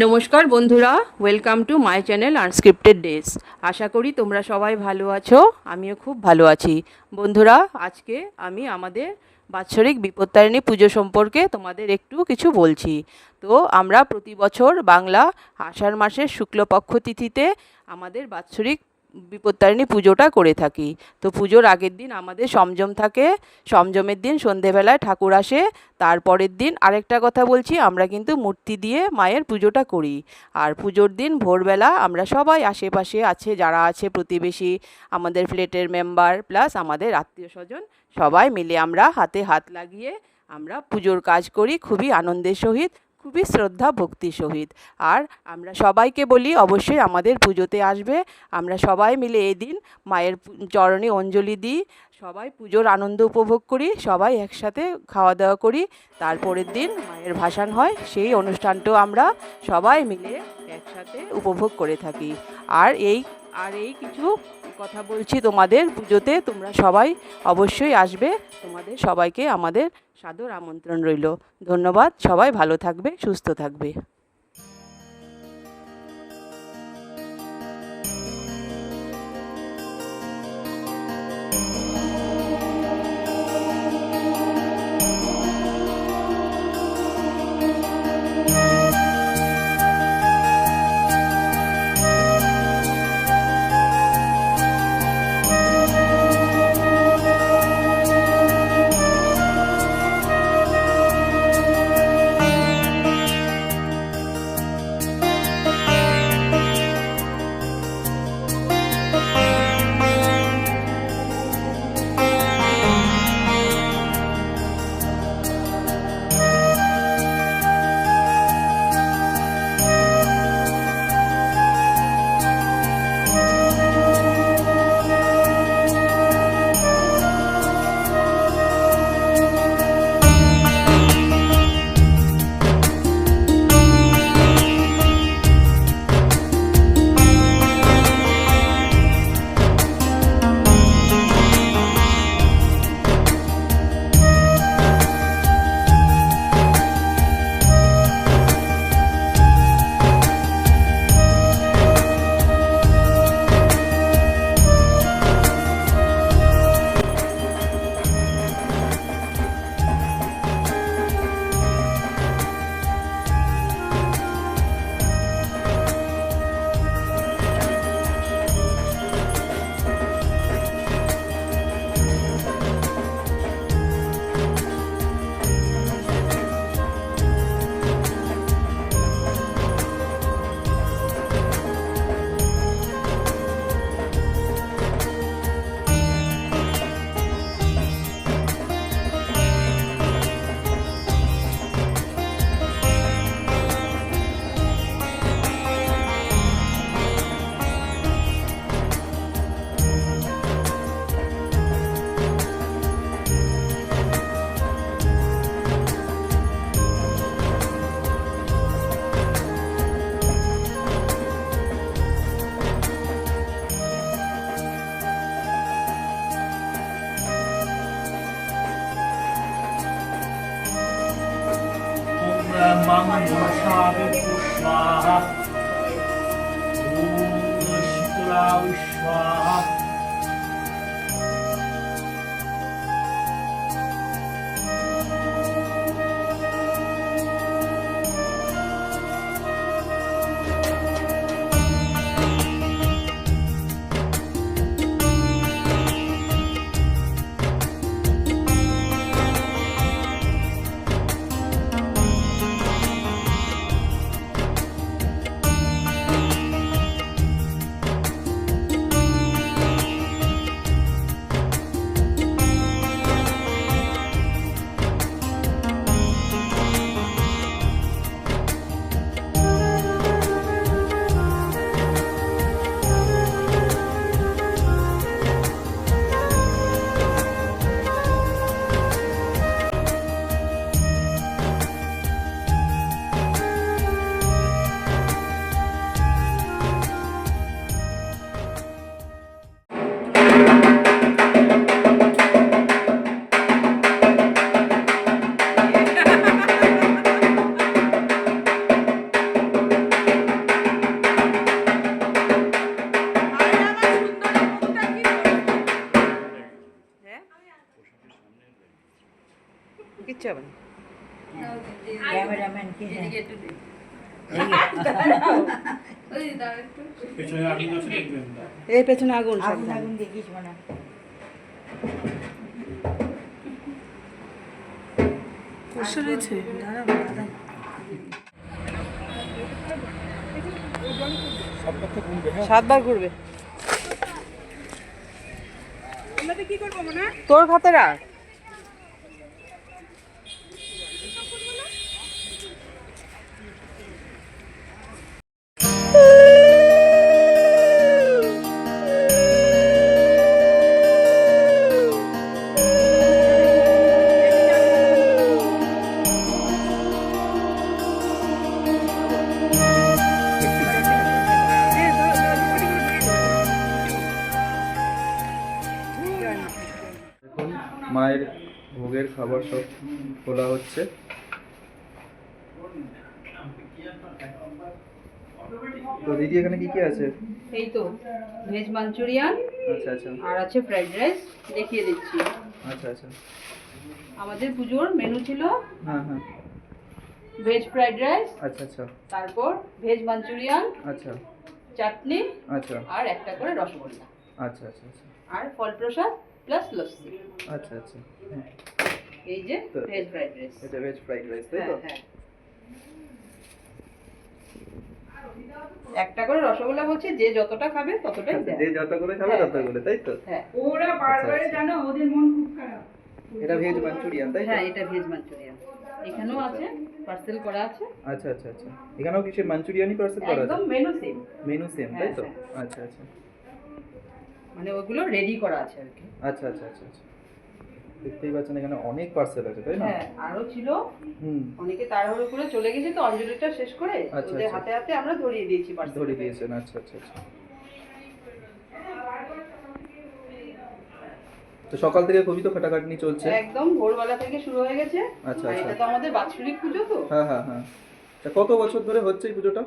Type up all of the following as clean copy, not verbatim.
নমস্কার বন্ধুরা, welcome to my channel unscripted days. আশা করি তোমরা সবাই ভালো আছো, আমিও খুব ভালো আছি। বন্ধুরা, আজকে আমি আমাদের বাৎসরিক বিপত্তারিণী পুজো সম্পর্কে তোমাদের একটু কিছু বলছি। তো আমরা প্রতি বছর বাংলা আষাঢ় মাসের শুক্লপক্ষ তিথিতে আমাদের বাৎসরিক বিপত্তারিণী পুজোটা করে থাকি। তো পুজোর আগের দিন আমাদের সংযম থাকে, সংযমের দিন সন্ধেবেলায় ঠাকুর আসে। তারপরের দিন আরেকটা কথা বলছি, আমরা কিন্তু মূর্তি দিয়ে মায়ের পুজোটা করি। আর পুজোর দিন ভোরবেলা আমরা সবাই আশেপাশে আছে যারা আছে প্রতিবেশী, আমাদের ফ্ল্যাটের মেম্বার প্লাস আমাদের আত্মীয় স্বজন সবাই মিলে আমরা হাতে হাত লাগিয়ে আমরা পুজোর কাজ করি খুবই আনন্দের সহিত, খুবই শ্রদ্ধা ভক্তির সহিত। আর আমরা সবাইকে বলি অবশ্যই আমাদের পুজোতে আসবে। আমরা সবাই মিলে এদিন মায়ের চরণে অঞ্জলি দিই, সবাই পুজোর আনন্দ উপভোগ করি, সবাই একসাথে খাওয়া দাওয়া করি। তারপরের দিন মায়ের ভাসান হয়, সেই অনুষ্ঠানটাও আমরা সবাই মিলে একসাথে উপভোগ করে থাকি। আর এই কিছু কথা বলছি তোমাদের পুজোতে তোমরা সবাই অবশ্যই আসবে। তোমাদের সবাইকে আমাদের সাদর আমন্ত্রণ রইল। ধন্যবাদ। সবাই ভালো থাকবে, সুস্থ থাকবে। स्वाहा ॐ शीतलाय स्वाहा। কিচ্ছু হবে না। ক্যামেরাম্যান কে পেছনে আগুন আছে দেখবেন না। এই পেছনে আগুন আগুন সাবধান। আগুন দেখিস মানে বসে রয়েছে দাঁড়াও দাঁড়াও। সাতবার ঘুরবে। তোর খাতে রাখ। এখন মায়ের ভোগের খাবার সব খোলা হচ্ছে। তো দিদি এখানে কি কি আছে? এই তো ভেজ মাঞ্চুরিয়ান আচ্ছা আচ্ছা আর আছে ফ্রাইড রাইস, দেখিয়ে দিচ্ছি। আচ্ছা আচ্ছা আমাদের পুজোর মেনু ছিল হ্যাঁ হ্যাঁ ভেজ ফ্রাইড রাইস, আচ্ছা আচ্ছা তারপর ভেজ মাঞ্চুরিয়ান, আচ্ছা চাটনি আচ্ছা আর একটা করে রসগোল্লা আচ্ছা আচ্ছা আচ্ছা আর ফল প্রসাদ প্লাস লস্যি। আচ্ছা আচ্ছা হ্যাঁ। এই যে তো ভেজ ফ্রাইড রাইস। এটা ভেজ ফ্রাইড রাইস তাই হ্যাঁ তো? হ্যাঁ, একটা করে রসগোল্লা বলছে, যে যতটা খাবে ততটাই আচ্ছা, দেয়। যে যত করে খাবে হ্যাঁ, তত করে তাই তো? হ্যাঁ ওরা বারবার জানো ওদের মন খুব খারাপ। এটা ভেজ মাঞ্চুরিয়ান তাই তো? হ্যাঁ, এটা ভেজ মাঞ্চুরিয়ান। এখানেও আছে, পার্সেল করা আছে। আচ্ছা আচ্ছা আচ্ছা এখানেও কিছু মাঞ্চুরিয়ানই পার্সেল করা আছে? একদম মেনু সেম, মেনু সেম তাই তো? হ্যাঁ, আচ্ছা আচ্ছা মানে ওগুলো রেডি করা আছে আর কি। আচ্ছা আচ্ছা আচ্ছা আচ্ছা দেখতেই পাচ্ছেন এখানে অনেক পার্সেল আছে তাই না? হ্যাঁ, আরো ছিল, হুম অনেকে তাড়াহুড়ো করে চলে গেছে তো অঞ্জলিটা শেষ করে আচ্ছা, ওদের আচ্ছা। হাতে হাতে আমরা ধরিয়ে দিয়েছি পার্সেল। ধরে দিয়েছেন আচ্ছা আচ্ছা আচ্ছা তো সকাল থেকে খুবই তো খাটাখাটনি চলছে। একদম ভোরবেলা থেকে শুরু হয়ে গেছে। আচ্ছা, আর আচ্ছা। এটা তো আমাদের বাৎসরিক পুজো তো, হ্যাঁ হ্যাঁ হ্যাঁ তা কত বছর ধরে হচ্ছে এই পুজোটা?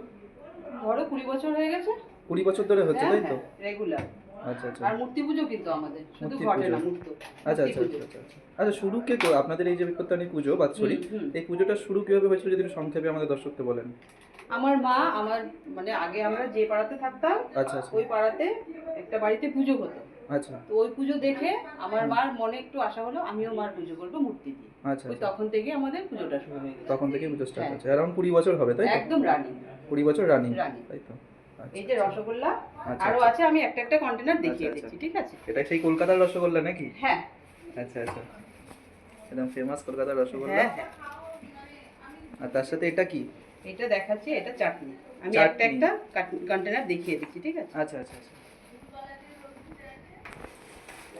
ধরো 20 বছর হয়ে গেছে। 20 বছর ধরে হচ্ছে তাই তো? রেগুলার। আচ্ছা আচ্ছা আর মূর্তি পুজো কিন্তু আমাদের শুধু মূর্তি ঘটে পুজো। না, মূর্ত। আচ্ছা আচ্ছা আচ্ছা আচ্ছা আচ্ছা আচ্ছা শুরু কে আপনাদের এই যে বিপত্তারিণী পুজো বাৎসরিক হুম, হুম। এই পুজোটা শুরু কিভাবে হয়েছিল যদি একটু সংক্ষেপে আমাদের দর্শককে বলেন। আমার মা, আমার মানে আগে আমরা যে পাড়াতে থাকতাম আচ্ছা আচ্ছা ওই পাড়াতে একটা বাড়িতে পুজো হতো। আচ্ছা তো ওই পুজো দেখে আমার মার মনে একটু আশা হলো আমিও মার পুজো করবো মূর্তি দিয়ে। আচ্ছা ওই আচ্ছা তখন থেকে আমাদের পুজোটা শুরু হয়ে গেছে। তখন থেকে পুজো স্টার্ট হ্যাঁ। হচ্ছে অ্যারাউন্ড 20 বছর হবে তাই তো? একদম রানিং। 20 বছর রানিং রানিং। তাই তো? আচ্ছা, এই যে রসগোল্লা আচ্ছা, আরো আচ্ছা। আছে, আমি একটা একটা কন্টেনার দেখিয়ে আচ্ছা, দিচ্ছি, আচ্ছা। ঠিক আছে? এটা সেই কলকাতার রসগোল্লা নাকি? হ্যাঁ আচ্ছা আচ্ছা একদম ফেমাস কলকাতার রসগোল্লা। হ্যাঁ হ্যাঁ, আর তার সাথে এটা কি? এটা দেখাচ্ছি, এটা চাটনি। আমি চাটনি। একটা একটা কন্টেনার দেখিয়ে দিচ্ছি, ঠিক আছে? আচ্ছা আচ্ছা আচ্ছা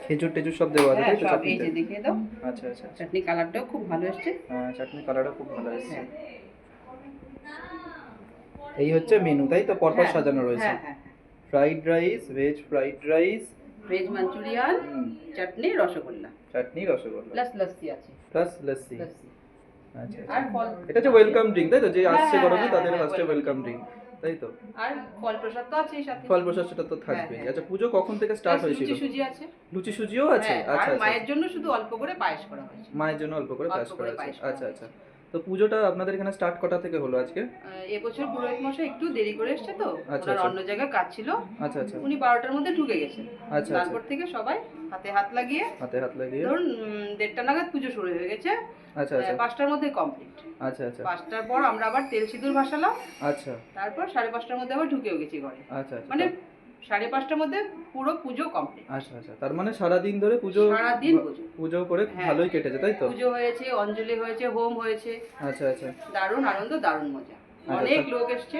খেজুর টেজুর সব দেওয়া আছে হ্যাঁ, তাই তো সব এই চাটনিতে? যে দেখিয়ে দাও। আচ্ছা আচ্ছা আচ্ছা চাটনি কালারটাও খুব ভালো এসছে। হ্যাঁ চাটনি কালারটা খুব ভালো এসেছে। হ্যাঁ এই হচ্ছে মেনু তাই তো? পরপর হ্যাঁ, সাজানো রয়েছে। হ্যাঁ হ্যাঁ, fried rice, veg fried rice, veg manchurian, chutney, rasgulla chutney, rasgulla plus lassi আছে। প্লাস লস্যি। লস্যি আচ্ছা আর আচ্ছা ফল, এটা হচ্ছে ওয়েলকাম ড্রিঙ্ক তাই তো? যে হ্যাঁ, আসছে হ্যাঁ, গরমে হ্যাঁ, তাদের হ্যাঁ, ফার্স্টে welcome ওয়েলকাম ড্রিঙ্ক তাই তো? আর ফল প্রসাদ তো আছেই সাথে। ফল প্রসাদ সেটা তো থাকবেই। হ্যাঁ, আচ্ছা পুজো কখন থেকে স্টার্ট Plus হয়েছিল? লুচি সুজি আছে। লুচি সুজিও আছে? হ্যাঁ, আচ্ছা আর আচ্ছা মায়ের জন্য শুধু অল্প করে পায়েস করা হয়েছে। মায়ের জন্য অল্প করে অল্প পায়েস করে করা পায়েস আছে। করা আচ্ছা আচ্ছা তো পুজোটা আপনাদের এখানে স্টার্ট কটা থেকে হলো আজকে? এবছর পুরোহিত মশাই একটু দেরি করে এসছে তো, আচ্ছা, ওনার আচ্ছা। অন্য জায়গায় কাজ ছিল। আচ্ছা আচ্ছা উনি 12টার মধ্যে ঢুকে গেছেন। আচ্ছা, তারপর থেকে সবাই হাতে হাত লাগিয়ে হাতে হাত লাগিয়ে ধরুন 1:30টা নাগাদ পুজো শুরু হয়ে গেছে। আচ্ছা আচ্ছা 5টার মধ্যে কমপ্লিট। আচ্ছা আচ্ছা 5টার পর আমরা আবার তেল সিঁদুর ভাসালাম। আচ্ছা তারপর 5:30টার মধ্যে আবার ঢুকেও গেছি ঘরে। আচ্ছা আচ্ছা মানে 5:30টার মধ্যে পুরো পুজো কমপ্লিট। আচ্ছা আচ্ছা তার মানে সারাদিন ধরে পুজো সারাদিন পুজো। পুজো করে হ্যাঁ। ভালোই কেটেছে তাই তো? পুজো হয়েছে, অঞ্জলি হয়েছে, হোম হয়েছে, আচ্ছা আচ্ছা দারুণ আনন্দ, দারুণ মজা। অনেক লোক এসছে,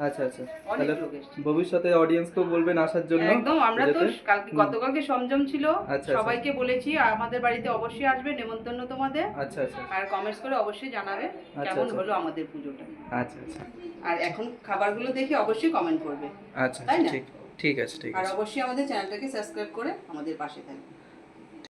আচ্ছা আচ্ছা অনেক তাহলে লোক এসছে। ভবিষ্যতে অডিয়েন্সকেও বলবেন আসার জন্য একদম, আমরা তো পুজোতে? কালকে গতকালকে সংযম ছিল, আচ্ছা, আচ্ছা। সবাইকে বলেছি আমাদের বাড়িতে অবশ্যই আসবে, নেমন্তন্ন তোমাদের। আচ্ছা আচ্ছা আর কমেন্টস করে অবশ্যই জানাবে কেমন আচ্ছা। হলো আমাদের পুজোটা। আচ্ছা আচ্ছা আর এখন খাবারগুলো দেখে অবশ্যই কমেন্ট করবে, আচ্ছা তাই না? ঠিক ঠিক আছে ঠিক আর আছে অবশ্যই আমাদের চ্যানেলটাকে সাবস্ক্রাইব করে আমাদের পাশে থাকবে।